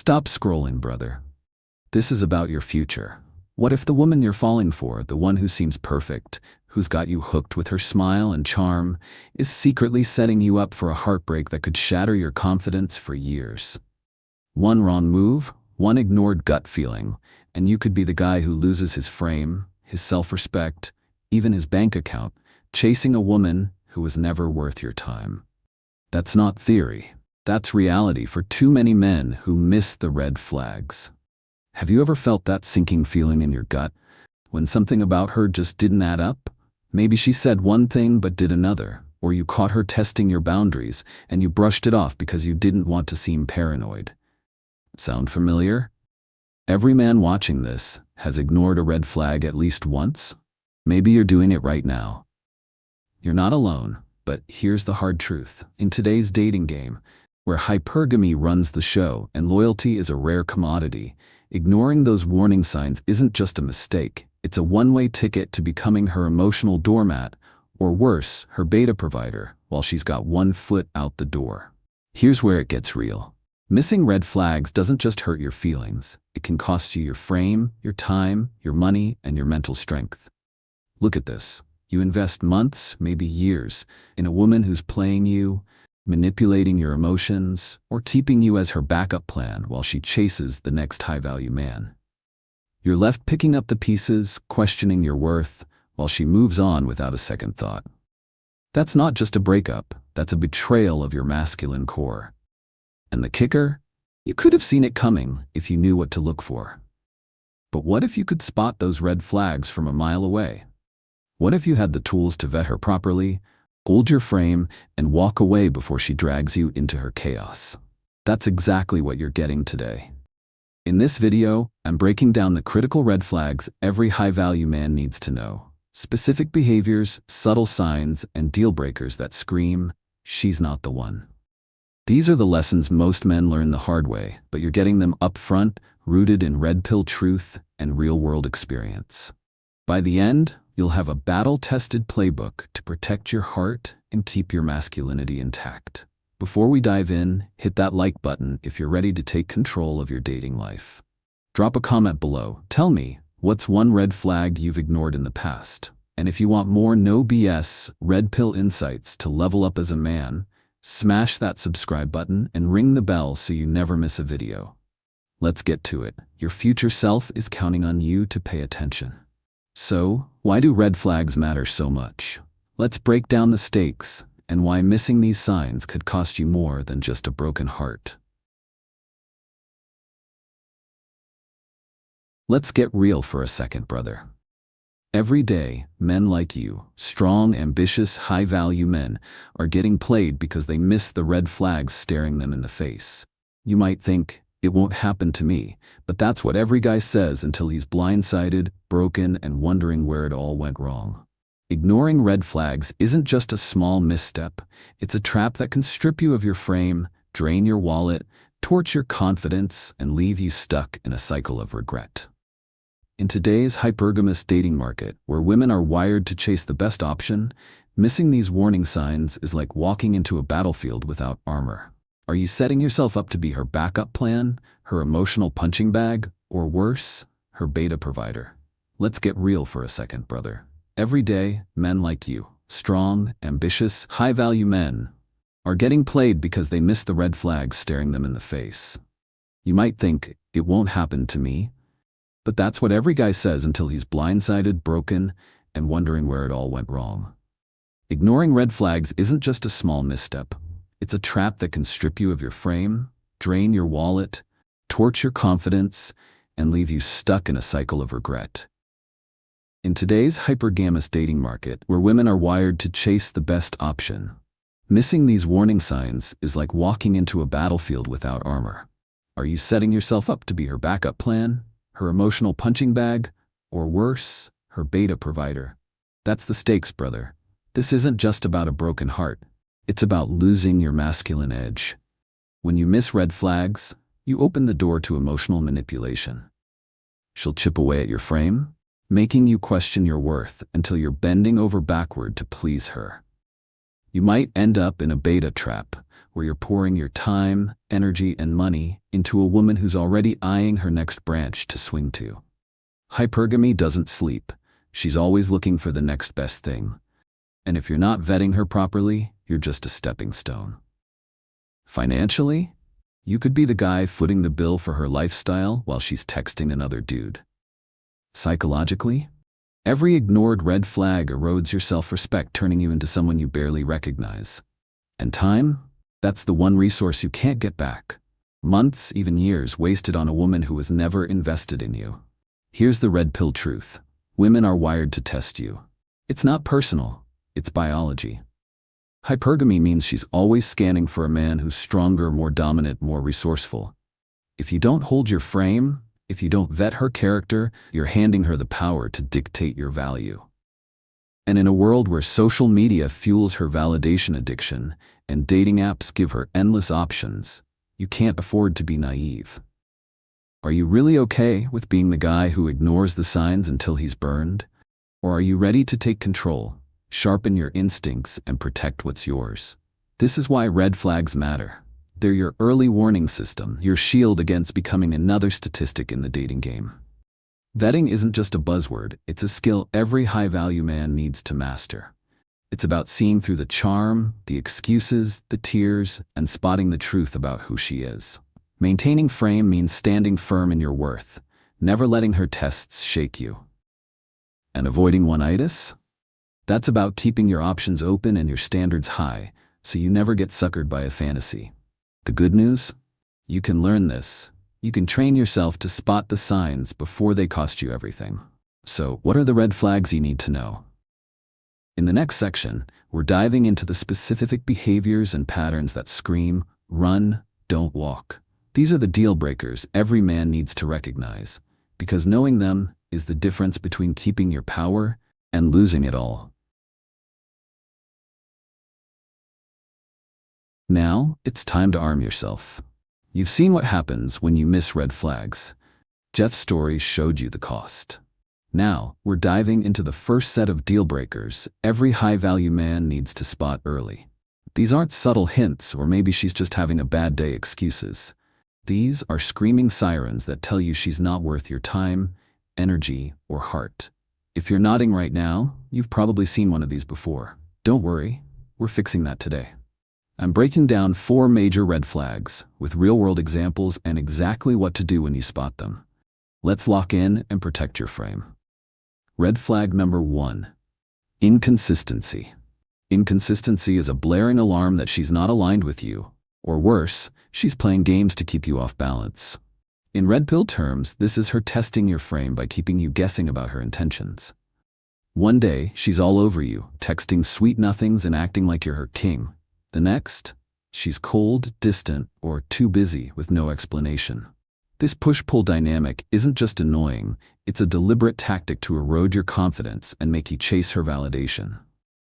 Stop scrolling, brother. This is about your future. What if the woman you're falling for, the one who seems perfect, who's got you hooked with her smile and charm, is secretly setting you up for a heartbreak that could shatter your confidence for years? One wrong move, one ignored gut feeling, and you could be the guy who loses his frame, his self-respect, even his bank account, chasing a woman who was never worth your time. That's not theory. That's reality for too many men who miss the red flags. Have you ever felt that sinking feeling in your gut when something about her just didn't add up? Maybe she said one thing but did another, or you caught her testing your boundaries and you brushed it off because you didn't want to seem paranoid. Sound familiar? Every man watching this has ignored a red flag at least once. Maybe you're doing it right now. You're not alone, but here's the hard truth. In today's dating game, where hypergamy runs the show and loyalty is a rare commodity, ignoring those warning signs isn't just a mistake, it's a one-way ticket to becoming her emotional doormat, or worse, her beta provider, while she's got one foot out the door. Here's where it gets real. Missing red flags doesn't just hurt your feelings, it can cost you your frame, your time, your money, and your mental strength. Look at this. You invest months, maybe years, in a woman who's playing you, manipulating your emotions, or keeping you as her backup plan while she chases the next high-value man. You're left picking up the pieces, questioning your worth, while she moves on without a second thought. That's not just a breakup, that's a betrayal of your masculine core. And the kicker? You could have seen it coming if you knew what to look for. But what if you could spot those red flags from a mile away? What if you had the tools to vet her properly, hold your frame, and walk away before she drags you into her chaos? That's exactly what you're getting today. In this video, I'm breaking down the critical red flags every high-value man needs to know. Specific behaviors, subtle signs, and deal breakers that scream, she's not the one. These are the lessons most men learn the hard way, but you're getting them up front, rooted in red pill truth and real-world experience. By the end, you'll have a battle-tested playbook to protect your heart and keep your masculinity intact. Before we dive in, hit that like button if you're ready to take control of your dating life. Drop a comment below. Tell me, what's one red flag you've ignored in the past? And if you want more no BS, red pill insights to level up as a man, smash that subscribe button and ring the bell so you never miss a video. Let's get to it. Your future self is counting on you to pay attention. So, why do red flags matter so much? Let's break down the stakes and why missing these signs could cost you more than just a broken heart. Let's get real for a second, brother. Every day, men like you, strong, ambitious, high-value men, are getting played because they miss the red flags staring them in the face. You might think, it won't happen to me, but that's what every guy says until he's blindsided, broken, and wondering where it all went wrong. Ignoring red flags isn't just a small misstep, it's a trap that can strip you of your frame, drain your wallet, torch your confidence, and leave you stuck in a cycle of regret. In today's hypergamous dating market, where women are wired to chase the best option, missing these warning signs is like walking into a battlefield without armor. Are you setting yourself up to be her backup plan, her emotional punching bag, or worse, her beta provider? Let's get real for a second, brother. Every day, men like you, strong, ambitious, high-value men, are getting played because they miss the red flags staring them in the face. You might think, it won't happen to me, but that's what every guy says until he's blindsided, broken, and wondering where it all went wrong. Ignoring red flags isn't just a small misstep. It's a trap that can strip you of your frame, drain your wallet, torch your confidence, and leave you stuck in a cycle of regret. In today's hypergamous dating market, where women are wired to chase the best option, missing these warning signs is like walking into a battlefield without armor. Are you setting yourself up to be her backup plan, her emotional punching bag, or worse, her beta provider? That's the stakes, brother. This isn't just about a broken heart. It's about losing your masculine edge. When you miss red flags, you open the door to emotional manipulation. She'll chip away at your frame, making you question your worth until you're bending over backward to please her. You might end up in a beta trap, where you're pouring your time, energy, and money into a woman who's already eyeing her next branch to swing to. Hypergamy doesn't sleep. She's always looking for the next best thing. And if you're not vetting her properly, you're just a stepping stone. Financially, you could be the guy footing the bill for her lifestyle while she's texting another dude. Psychologically, every ignored red flag erodes your self-respect, turning you into someone you barely recognize. And time? That's the one resource you can't get back. Months, even years, wasted on a woman who was never invested in you. Here's the red pill truth. Women are wired to test you. It's not personal, it's biology. Hypergamy means she's always scanning for a man who's stronger, more dominant, more resourceful. If you don't hold your frame, if you don't vet her character, you're handing her the power to dictate your value. And in a world where social media fuels her validation addiction and dating apps give her endless options, you can't afford to be naive. Are you really okay with being the guy who ignores the signs until he's burned? Or are you ready to take control, sharpen your instincts, and protect what's yours? This is why red flags matter. They're your early warning system, your shield against becoming another statistic in the dating game. Vetting isn't just a buzzword, it's a skill every high-value man needs to master. It's about seeing through the charm, the excuses, the tears, and spotting the truth about who she is. Maintaining frame means standing firm in your worth, never letting her tests shake you. And avoiding one-itis? That's about keeping your options open and your standards high, so you never get suckered by a fantasy. The good news? You can learn this. You can train yourself to spot the signs before they cost you everything. So, what are the red flags you need to know? In the next section, we're diving into the specific behaviors and patterns that scream, run, don't walk. These are the deal breakers every man needs to recognize, because knowing them is the difference between keeping your power and losing it all. Now, it's time to arm yourself. You've seen what happens when you miss red flags. Jeff's story showed you the cost. Now, we're diving into the first set of deal breakers every high-value man needs to spot early. These aren't subtle hints or maybe she's just having a bad day excuses. These are screaming sirens that tell you she's not worth your time, energy, or heart. If you're nodding right now, you've probably seen one of these before. Don't worry, we're fixing that today. I'm breaking down 4 major red flags with real-world examples and exactly what to do when you spot them. Let's lock in and protect your frame. Red flag number 1. Inconsistency. Inconsistency is a blaring alarm that she's not aligned with you, or worse, she's playing games to keep you off balance. In red pill terms, this is her testing your frame by keeping you guessing about her intentions. One day, she's all over you, texting sweet nothings and acting like you're her king. The next, she's cold, distant, or too busy with no explanation. This push-pull dynamic isn't just annoying, it's a deliberate tactic to erode your confidence and make you chase her validation.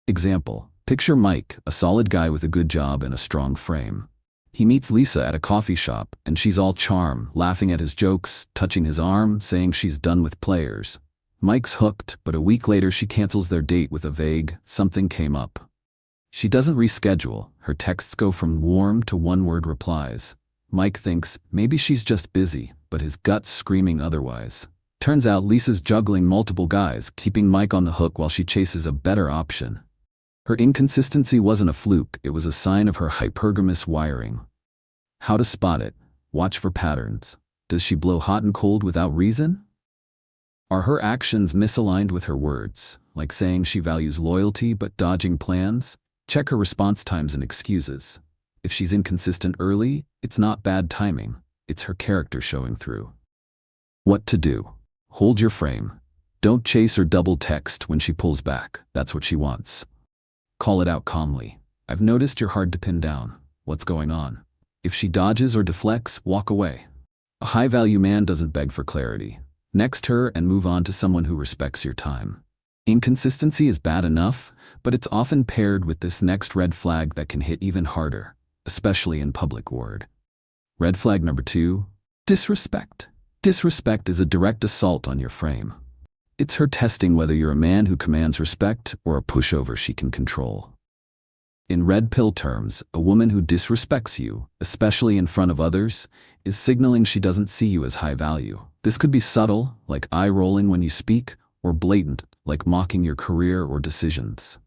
Example, picture Mike, a solid guy with a good job and a strong frame. He meets Lisa at a coffee shop, and she's all charm, laughing at his jokes, touching his arm, saying she's done with players. Mike's hooked, but a week later she cancels their date with a vague, "something came up." She doesn't reschedule, her texts go from warm to one-word replies. Mike thinks maybe she's just busy, but his gut's screaming otherwise. Turns out Lisa's juggling multiple guys, keeping Mike on the hook while she chases a better option. Her inconsistency wasn't a fluke, it was a sign of her hypergamous wiring. How to spot it? Watch for patterns. Does she blow hot and cold without reason? Are her actions misaligned with her words, like saying she values loyalty but dodging plans? Check her response times and excuses. If she's inconsistent early, it's not bad timing, it's her character showing through. What to do? Hold your frame. Don't chase or double text when she pulls back, that's what she wants. Call it out calmly. I've noticed you're hard to pin down. What's going on? If she dodges or deflects, walk away. A high-value man doesn't beg for clarity. Next her and move on to someone who respects your time. Inconsistency is bad enough, but it's often paired with this next red flag that can hit even harder, especially in public word. Red flag number 2, disrespect. Disrespect is a direct assault on your frame. It's her testing whether you're a man who commands respect or a pushover she can control. In red pill terms, a woman who disrespects you, especially in front of others, is signaling she doesn't see you as high value. This could be subtle, like eye-rolling when you speak, or blatant, like mocking your career or decisions.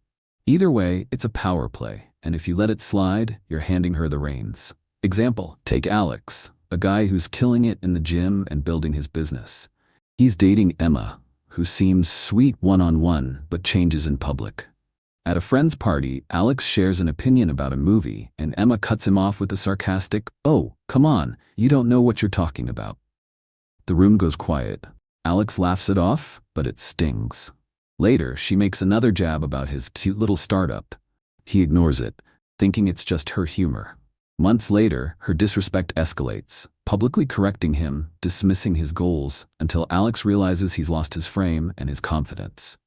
Either way, it's a power play, and if you let it slide, you're handing her the reins. Example, take Alex, a guy who's killing it in the gym and building his business. He's dating Emma, who seems sweet one-on-one but changes in public. At a friend's party, Alex shares an opinion about a movie, and Emma cuts him off with a sarcastic, "Oh, come on, you don't know what you're talking about." The room goes quiet. Alex laughs it off, but it stings. Later, she makes another jab about his cute little startup. He ignores it, thinking it's just her humor. Months later, her disrespect escalates, publicly correcting him, dismissing his goals, until Alex realizes he's lost his frame and his confidence.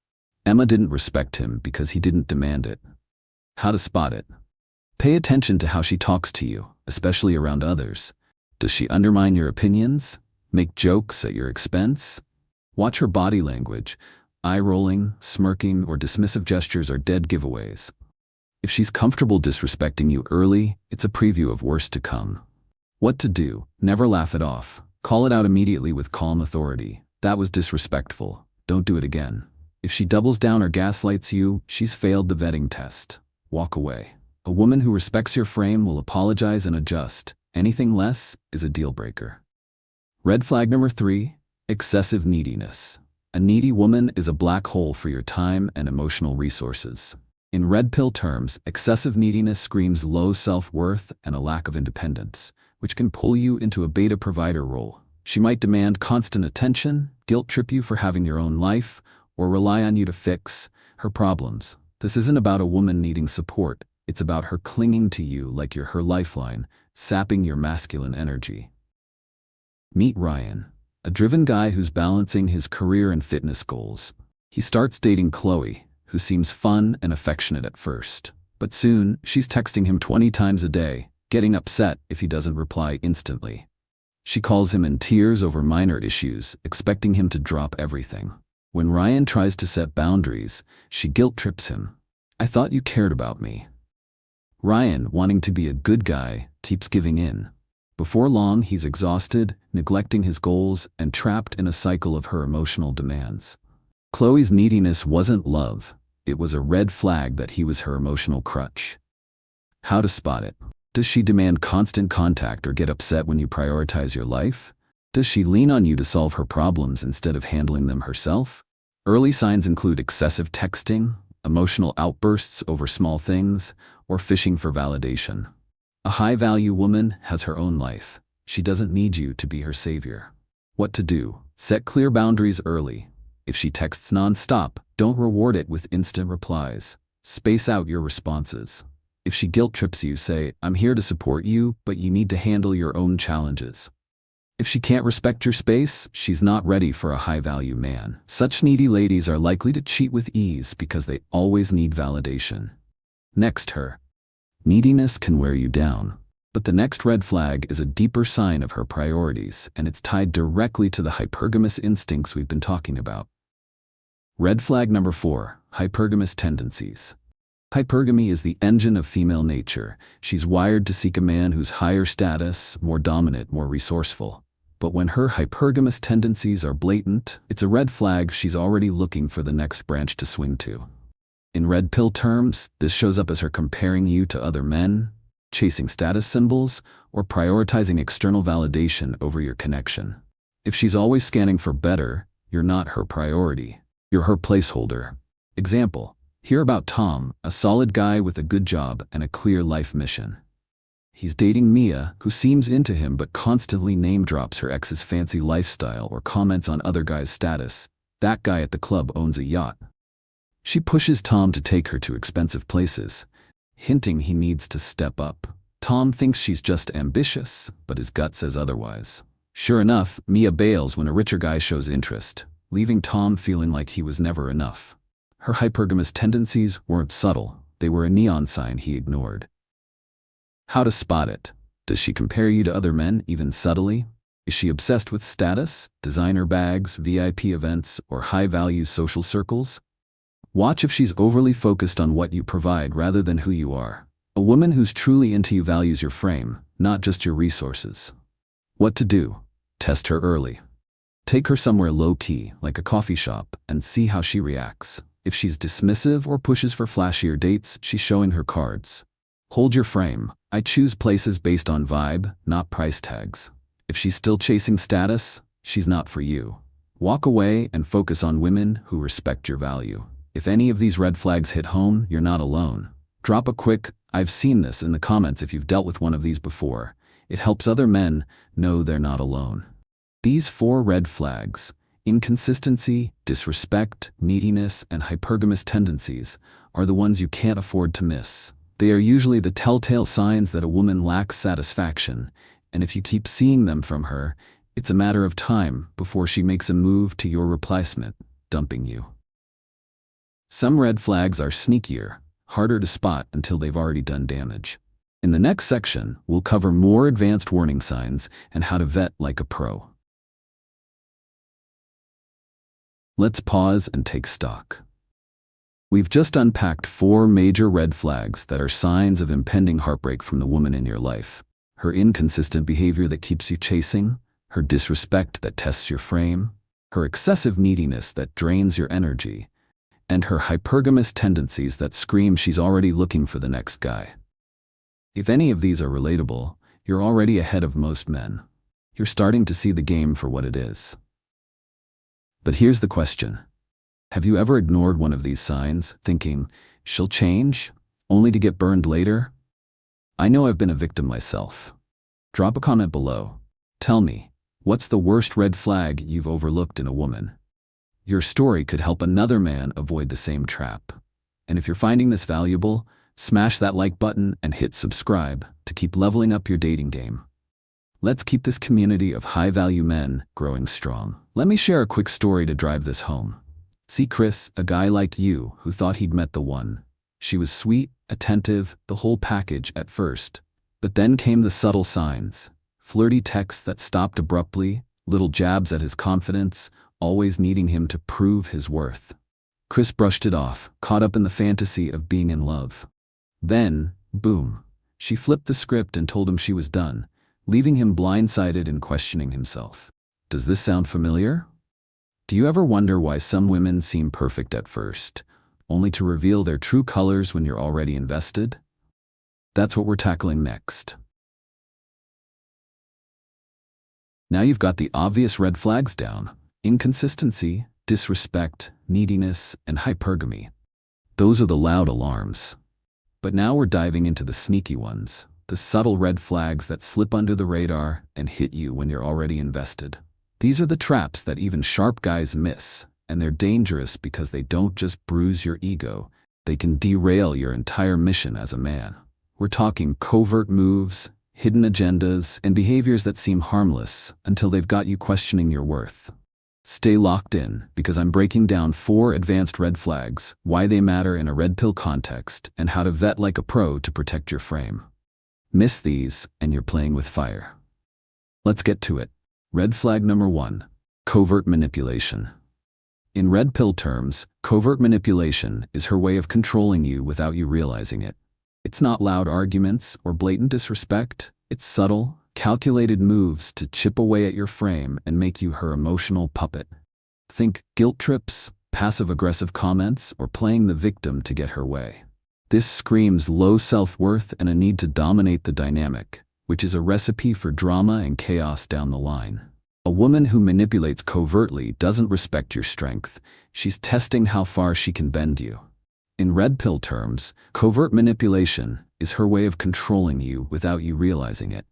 Emma didn't respect him because he didn't demand it. How to spot it? Pay attention to how she talks to you, especially around others. Does she undermine your opinions? Make jokes at your expense? Watch her body language. Eye-rolling, smirking, or dismissive gestures are dead giveaways. If she's comfortable disrespecting you early, it's a preview of worse to come. What to do? Never laugh it off. Call it out immediately with calm authority. That was disrespectful. Don't do it again. If she doubles down or gaslights you, she's failed the vetting test. Walk away. A woman who respects your frame will apologize and adjust. Anything less is a deal breaker. Red flag number 3, excessive neediness. A needy woman is a black hole for your time and emotional resources. In red pill terms, excessive neediness screams low self-worth and a lack of independence, which can pull you into a beta provider role. She might demand constant attention, guilt-trip you for having your own life, or rely on you to fix her problems. This isn't about a woman needing support. It's about her clinging to you like you're her lifeline, sapping your masculine energy. Meet Ryan, a driven guy who's balancing his career and fitness goals. He starts dating Chloe, who seems fun and affectionate at first. But soon, she's texting him 20 times a day, getting upset if he doesn't reply instantly. She calls him in tears over minor issues, expecting him to drop everything. When Ryan tries to set boundaries, she guilt-trips him. "I thought you cared about me." Ryan, wanting to be a good guy, keeps giving in. Before long, he's exhausted, neglecting his goals, and trapped in a cycle of her emotional demands. Chloe's neediness wasn't love. It was a red flag that he was her emotional crutch. How to spot it? Does she demand constant contact or get upset when you prioritize your life? Does she lean on you to solve her problems instead of handling them herself? Early signs include excessive texting, emotional outbursts over small things, or fishing for validation. A high-value woman has her own life. She doesn't need you to be her savior. What to do? Set clear boundaries early. If she texts non-stop, don't reward it with instant replies. Space out your responses. If she guilt-trips you, say, "I'm here to support you, but you need to handle your own challenges." If she can't respect your space, she's not ready for a high-value man. Such needy ladies are likely to cheat with ease because they always need validation. Next, her neediness can wear you down. But the next red flag is a deeper sign of her priorities, and it's tied directly to the hypergamous instincts we've been talking about. Red flag number 4, hypergamous tendencies. Hypergamy is the engine of female nature. She's wired to seek a man who's higher status, more dominant, more resourceful. But when her hypergamous tendencies are blatant, it's a red flag. She's already looking for the next branch to swing to. In red pill terms, this shows up as her comparing you to other men, chasing status symbols, or prioritizing external validation over your connection. If she's always scanning for better, you're not her priority. You're her placeholder. Example, hear about Tom, a solid guy with a good job and a clear life mission. He's dating Mia, who seems into him but constantly name-drops her ex's fancy lifestyle or comments on other guys' status. That guy at the club owns a yacht. She pushes Tom to take her to expensive places, hinting he needs to step up. Tom thinks she's just ambitious, but his gut says otherwise. Sure enough, Mia bails when a richer guy shows interest, leaving Tom feeling like he was never enough. Her hypergamous tendencies weren't subtle. They were a neon sign he ignored. How to spot it? Does she compare you to other men, even subtly? Is she obsessed with status, designer bags, VIP events, or high-value social circles? Watch if she's overly focused on what you provide rather than who you are. A woman who's truly into you values your frame, not just your resources. What to do? Test her early. Take her somewhere low-key, like a coffee shop, and see how she reacts. If she's dismissive or pushes for flashier dates, she's showing her cards. Hold your frame. I choose places based on vibe, not price tags. If she's still chasing status, she's not for you. Walk away and focus on women who respect your value. If any of these red flags hit home, you're not alone. Drop a quick, "I've seen this" in the comments if you've dealt with one of these before. It helps other men know they're not alone. These 4 red flags, inconsistency, disrespect, neediness, and hypergamous tendencies, are the ones you can't afford to miss. They are usually the telltale signs that a woman lacks satisfaction, and if you keep seeing them from her, it's a matter of time before she makes a move to your replacement, dumping you. Some red flags are sneakier, harder to spot until they've already done damage. In the next section, we'll cover more advanced warning signs and how to vet like a pro. Let's pause and take stock. We've just unpacked 4 major red flags that are signs of impending heartbreak from the woman in your life. Her inconsistent behavior that keeps you chasing, her disrespect that tests your frame, her excessive neediness that drains your energy, and her hypergamous tendencies that scream she's already looking for the next guy. If any of these are relatable, you're already ahead of most men. You're starting to see the game for what it is. But here's the question. Have you ever ignored one of these signs, thinking, she'll change, only to get burned later? I know I've been a victim myself. Drop a comment below. Tell me, what's the worst red flag you've overlooked in a woman? Your story could help another man avoid the same trap. And if you're finding this valuable, smash that like button and hit subscribe to keep leveling up your dating game. Let's keep this community of high-value men growing strong. Let me share a quick story to drive this home. See Chris, a guy like you who thought he'd met the one. She was sweet, attentive, the whole package at first. But then came the subtle signs. Flirty texts that stopped abruptly, little jabs at his confidence, always needing him to prove his worth. Chris brushed it off, caught up in the fantasy of being in love. Then, boom, she flipped the script and told him she was done, leaving him blindsided and questioning himself. Does this sound familiar? Do you ever wonder why some women seem perfect at first, only to reveal their true colors when you're already invested? That's what we're tackling next. Now you've got the obvious red flags down: inconsistency, disrespect, neediness, and hypergamy. Those are the loud alarms. But now we're diving into the sneaky ones, the subtle red flags that slip under the radar and hit you when you're already invested. These are the traps that even sharp guys miss, and they're dangerous because they don't just bruise your ego, they can derail your entire mission as a man. We're talking covert moves, hidden agendas, and behaviors that seem harmless until they've got you questioning your worth. Stay locked in, because I'm breaking down 4 advanced red flags, why they matter in a red pill context, and how to vet like a pro to protect your frame. Miss these, and you're playing with fire. Let's get to it. Red flag number 1, covert manipulation. In red pill terms, covert manipulation is her way of controlling you without you realizing it. It's not loud arguments or blatant disrespect, it's subtle, calculated moves to chip away at your frame and make you her emotional puppet. Think guilt trips, passive-aggressive comments, or playing the victim to get her way. This screams low self-worth and a need to dominate the dynamic, which is a recipe for drama and chaos down the line. A woman who manipulates covertly doesn't respect your strength. She's testing how far she can bend you. In red pill terms, covert manipulation is her way of controlling you without you realizing it.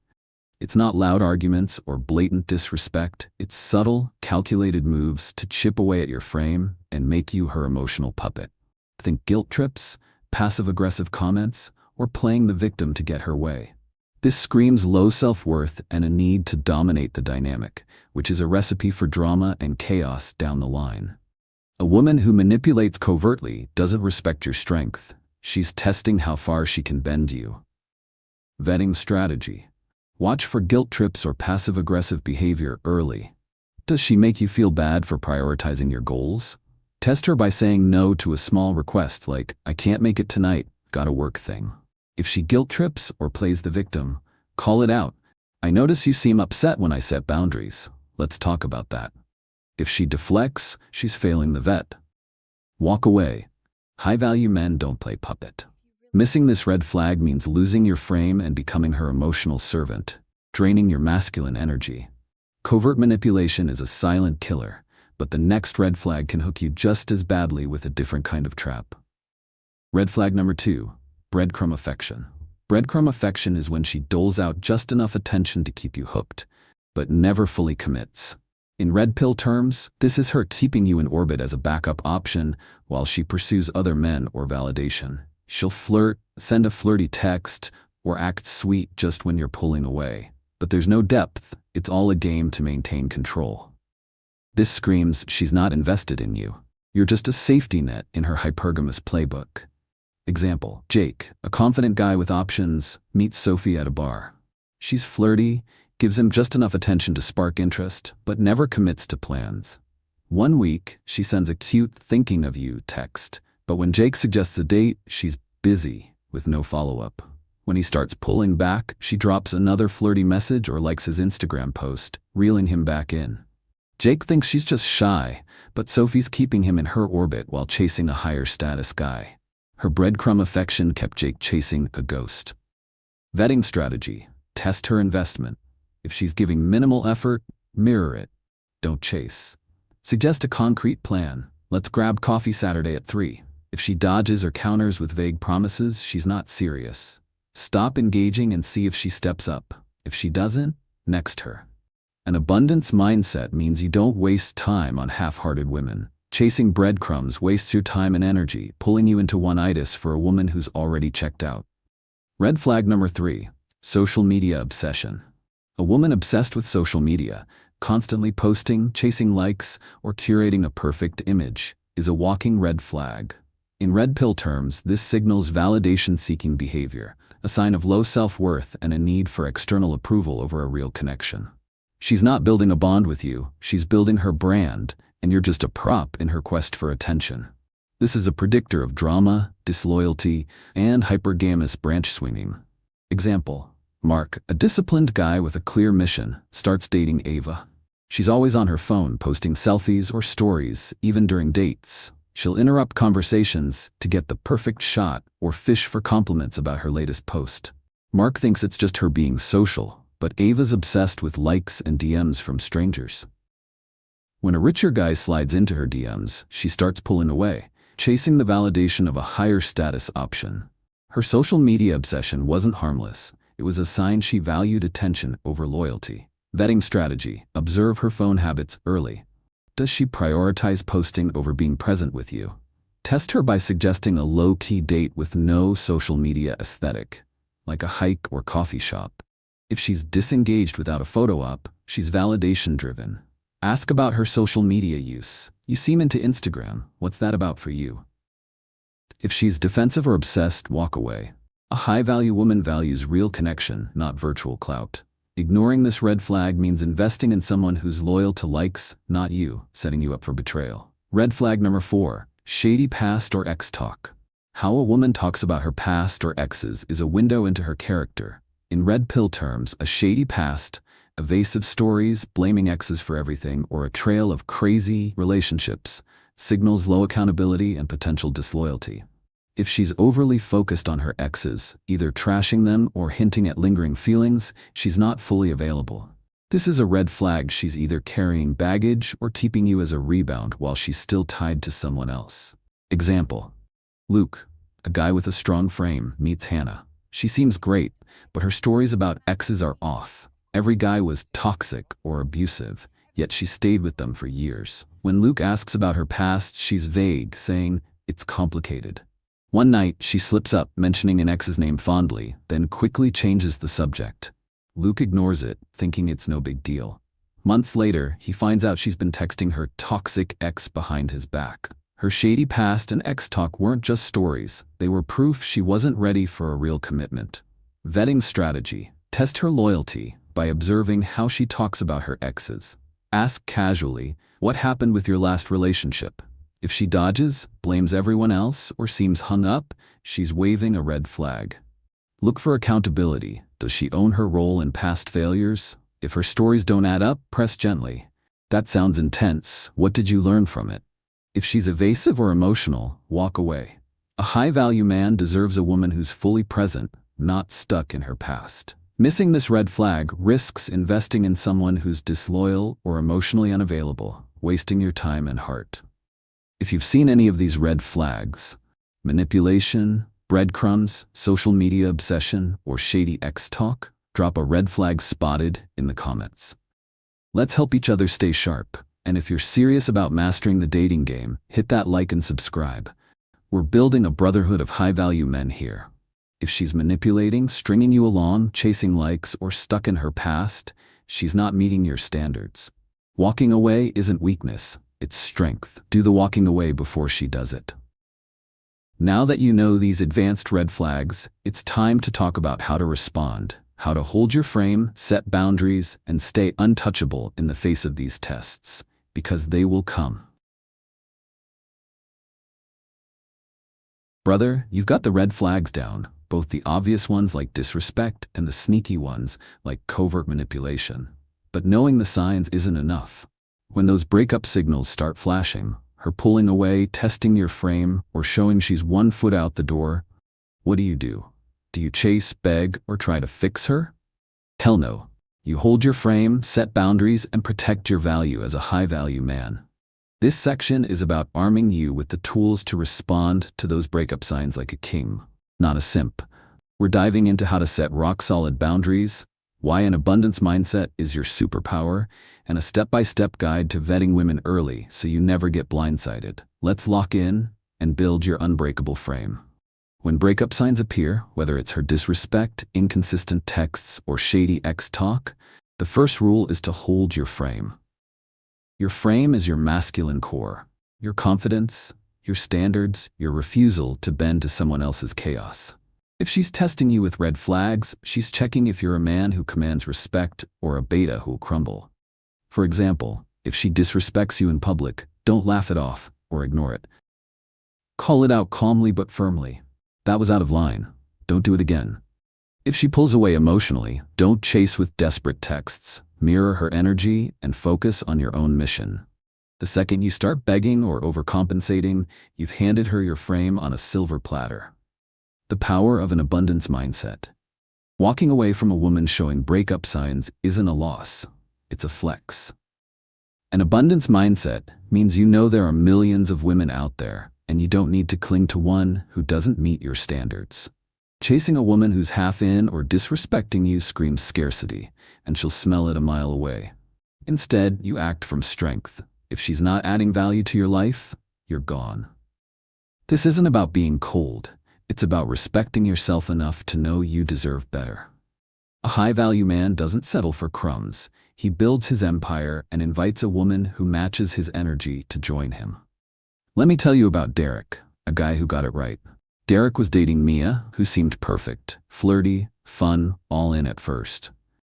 It's not loud arguments or blatant disrespect. It's subtle, calculated moves to chip away at your frame and make you her emotional puppet. Think guilt trips, passive-aggressive comments, or playing the victim to get her way. This screams low self-worth and a need to dominate the dynamic, which is a recipe for drama and chaos down the line. A woman who manipulates covertly doesn't respect your strength. She's testing how far she can bend you. Vetting strategy. Watch for guilt trips or passive-aggressive behavior early. Does she make you feel bad for prioritizing your goals? Test her by saying no to a small request like, "I can't make it tonight, got a work thing." If she guilt trips or plays the victim, call it out. I notice you seem upset when I set boundaries. Let's talk about that. If she deflects, she's failing the vet. Walk away. High-value men don't play puppet. Missing this red flag means losing your frame and becoming her emotional servant, draining your masculine energy. Covert manipulation is a silent killer, but the next red flag can hook you just as badly with a different kind of trap. Red flag number 2, breadcrumb affection. Breadcrumb affection is when she doles out just enough attention to keep you hooked, but never fully commits. In red pill terms, this is her keeping you in orbit as a backup option while she pursues other men or validation. She'll flirt, send a flirty text, or act sweet just when you're pulling away. But there's no depth, it's all a game to maintain control. This screams she's not invested in you. You're just a safety net in her hypergamous playbook. Example, Jake, a confident guy with options, meets Sophie at a bar. She's flirty, gives him just enough attention to spark interest, but never commits to plans. One week, she sends a cute thinking of you text, but when Jake suggests a date, she's busy with no follow-up. When he starts pulling back, she drops another flirty message or likes his Instagram post, reeling him back in. Jake thinks she's just shy, but Sophie's keeping him in her orbit while chasing a higher status guy. Her breadcrumb affection kept Jake chasing a ghost. Vetting strategy. Test her investment. If she's giving minimal effort, mirror it. Don't chase. Suggest a concrete plan. Let's grab coffee Saturday at 3. If she dodges or counters with vague promises, she's not serious. Stop engaging and see if she steps up. If she doesn't, next her. An abundance mindset means you don't waste time on half-hearted women. Chasing breadcrumbs wastes your time and energy, pulling you into one-itis for a woman who's already checked out. Red flag number 3, social media obsession. A woman obsessed with social media, constantly posting, chasing likes, or curating a perfect image, is a walking red flag. In red pill terms, this signals validation-seeking behavior, a sign of low self-worth and a need for external approval over a real connection. She's not building a bond with you, she's building her brand, and you're just a prop in her quest for attention. This is a predictor of drama, disloyalty, and hypergamous branch swinging. Example, Mark, a disciplined guy with a clear mission, starts dating Ava. She's always on her phone posting selfies or stories, even during dates. She'll interrupt conversations to get the perfect shot or fish for compliments about her latest post. Mark thinks it's just her being social, but Ava's obsessed with likes and DMs from strangers. When a richer guy slides into her DMs, she starts pulling away, chasing the validation of a higher status option. Her social media obsession wasn't harmless. It was a sign she valued attention over loyalty. Vetting strategy. Observe her phone habits early. Does she prioritize posting over being present with you? Test her by suggesting a low-key date with no social media aesthetic, like a hike or coffee shop. If she's disengaged without a photo op, she's validation-driven. Ask about her social media use. You seem into Instagram. What's that about for you? If she's defensive or obsessed, walk away. A high-value woman values real connection, not virtual clout. Ignoring this red flag means investing in someone who's loyal to likes, not you, setting you up for betrayal. Red flag number 4, shady past or ex talk. How a woman talks about her past or exes is a window into her character. In red pill terms, a shady past, evasive stories, blaming exes for everything, or a trail of crazy relationships signals low accountability and potential disloyalty. If she's overly focused on her exes, either trashing them or hinting at lingering feelings, she's not fully available. This is a red flag. She's either carrying baggage or keeping you as a rebound while she's still tied to someone else. Example, Luke, a guy with a strong frame, meets Hannah. She seems great, but her stories about exes are off. Every guy was toxic or abusive, yet she stayed with them for years. When Luke asks about her past, she's vague, saying, "It's complicated." One night, she slips up, mentioning an ex's name fondly, then quickly changes the subject. Luke ignores it, thinking it's no big deal. Months later, he finds out she's been texting her toxic ex behind his back. Her shady past and ex talk weren't just stories, they were proof she wasn't ready for a real commitment. Vetting strategy. Test her loyalty by observing how she talks about her exes. Ask casually, "What happened with your last relationship?" If she dodges, blames everyone else, or seems hung up, she's waving a red flag. Look for accountability. Does she own her role in past failures? If her stories don't add up, press gently. That sounds intense. What did you learn from it? If she's evasive or emotional, walk away. A high-value man deserves a woman who's fully present, not stuck in her past. Missing this red flag risks investing in someone who's disloyal or emotionally unavailable, wasting your time and heart. If you've seen any of these red flags, manipulation, breadcrumbs, social media obsession, or shady ex talk, drop a red flag spotted in the comments. Let's help each other stay sharp. And if you're serious about mastering the dating game, hit that like and subscribe. We're building a brotherhood of high-value men here. If she's manipulating, stringing you along, chasing likes, or stuck in her past, she's not meeting your standards. Walking away isn't weakness, it's strength. Do the walking away before she does it. Now that you know these advanced red flags, it's time to talk about how to respond, how to hold your frame, set boundaries, and stay untouchable in the face of these tests, because they will come. Brother, you've got the red flags down, both the obvious ones like disrespect and the sneaky ones like covert manipulation. But knowing the signs isn't enough. When those breakup signals start flashing, her pulling away, testing your frame, or showing she's 1 foot out the door, what do? Do you chase, beg, or try to fix her? Hell no. You hold your frame, set boundaries, and protect your value as a high-value man. This section is about arming you with the tools to respond to those breakup signs like a king, not a simp. We're diving into how to set rock-solid boundaries, why an abundance mindset is your superpower, and a step-by-step guide to vetting women early so you never get blindsided. Let's lock in and build your unbreakable frame. When breakup signs appear, whether it's her disrespect, inconsistent texts, or shady ex talk, the first rule is to hold your frame. Your frame is your masculine core, your confidence, your standards, your refusal to bend to someone else's chaos. If she's testing you with red flags, she's checking if you're a man who commands respect or a beta who'll crumble. For example, if she disrespects you in public, don't laugh it off or ignore it. Call it out calmly but firmly. That was out of line. Don't do it again. If she pulls away emotionally, don't chase with desperate texts. Mirror her energy and focus on your own mission. The second you start begging or overcompensating, you've handed her your frame on a silver platter. The power of an abundance mindset. Walking away from a woman showing breakup signs isn't a loss, it's a flex. An abundance mindset means you know there are millions of women out there, and you don't need to cling to one who doesn't meet your standards. Chasing a woman who's half in or disrespecting you screams scarcity, and she'll smell it a mile away. Instead, you act from strength. If she's not adding value to your life, you're gone. This isn't about being cold. It's about respecting yourself enough to know you deserve better. A high-value man doesn't settle for crumbs. He builds his empire and invites a woman who matches his energy to join him. Let me tell you about Derek, a guy who got it right. Derek was dating Mia, who seemed perfect, flirty, fun, all in at first.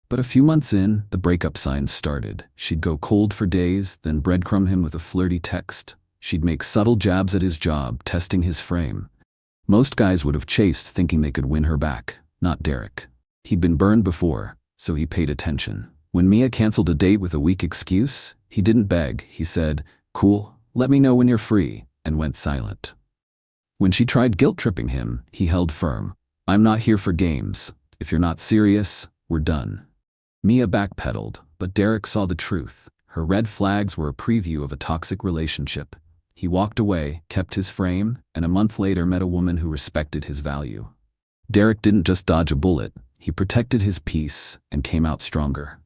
But a few months in, the breakup signs started. She'd go cold for days, then breadcrumb him with a flirty text. She'd make subtle jabs at his job, testing his frame. Most guys would have chased thinking they could win her back, not Derek. He'd been burned before, so he paid attention. When Mia canceled a date with a weak excuse, he didn't beg. He said, "Cool, let me know when you're free," and went silent. When she tried guilt-tripping him, he held firm. "I'm not here for games. If you're not serious, we're done." Mia backpedaled, but Derek saw the truth. Her red flags were a preview of a toxic relationship. He walked away, kept his frame, and a month later met a woman who respected his value. Derek didn't just dodge a bullet, he protected his peace and came out stronger.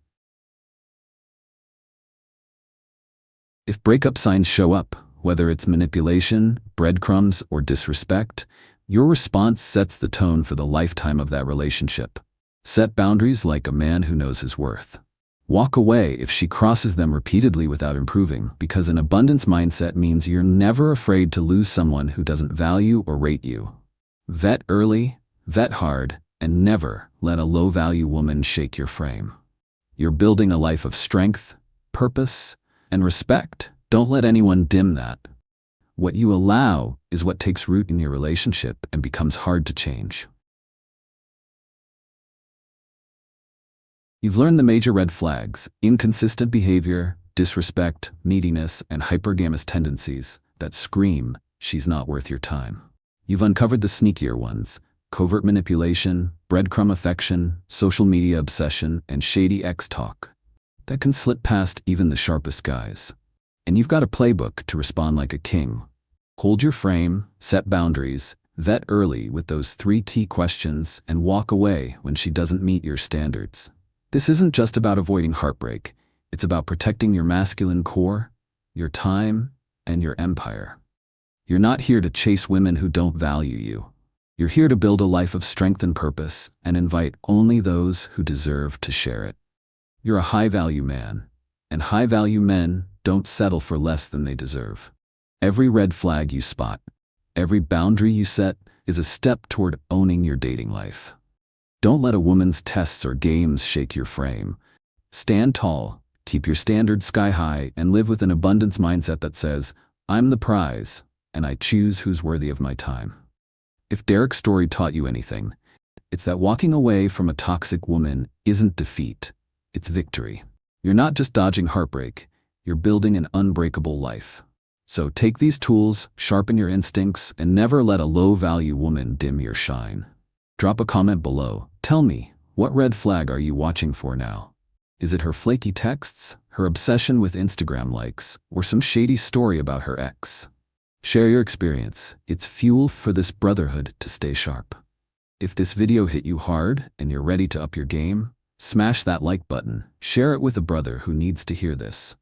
If breakup signs show up, whether it's manipulation, breadcrumbs, or disrespect, your response sets the tone for the lifetime of that relationship. Set boundaries like a man who knows his worth. Walk away if she crosses them repeatedly without improving, because an abundance mindset means you're never afraid to lose someone who doesn't value or rate you. Vet early, vet hard, and never let a low-value woman shake your frame. You're building a life of strength, purpose, and respect. Don't let anyone dim that. What you allow is what takes root in your relationship and becomes hard to change. You've learned the major red flags: inconsistent behavior, disrespect, neediness, and hypergamous tendencies that scream, she's not worth your time. You've uncovered the sneakier ones: covert manipulation, breadcrumb affection, social media obsession, and shady ex-talk that can slip past even the sharpest guys. And you've got a playbook to respond like a king. Hold your frame, set boundaries, vet early with those 3 key questions, and walk away when she doesn't meet your standards. This isn't just about avoiding heartbreak. It's about protecting your masculine core, your time, and your empire. You're not here to chase women who don't value you. You're here to build a life of strength and purpose and invite only those who deserve to share it. You're a high-value man, and high-value men don't settle for less than they deserve. Every red flag you spot, every boundary you set, is a step toward owning your dating life. Don't let a woman's tests or games shake your frame. Stand tall, keep your standards sky high, and live with an abundance mindset that says, I'm the prize, and I choose who's worthy of my time. If Derek's story taught you anything, it's that walking away from a toxic woman isn't defeat, it's victory. You're not just dodging heartbreak, you're building an unbreakable life. So take these tools, sharpen your instincts, and never let a low-value woman dim your shine. Drop a comment below. Tell me, what red flag are you watching for now? Is it her flaky texts, her obsession with Instagram likes, or some shady story about her ex? Share your experience. It's fuel for this brotherhood to stay sharp. If this video hit you hard and you're ready to up your game, smash that like button, share it with a brother who needs to hear this,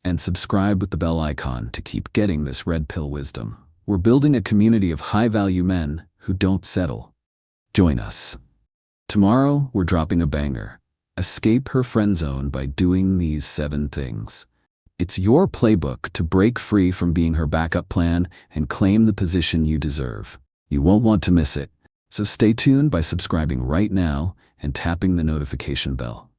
and subscribe with the bell icon to keep getting this red pill wisdom. We're building a community of high-value men who don't settle. Join us. Tomorrow, we're dropping a banger. Escape her friend zone by doing these 7 things. It's your playbook to break free from being her backup plan and claim the position you deserve. You won't want to miss it, so stay tuned by subscribing right now and tapping the notification bell.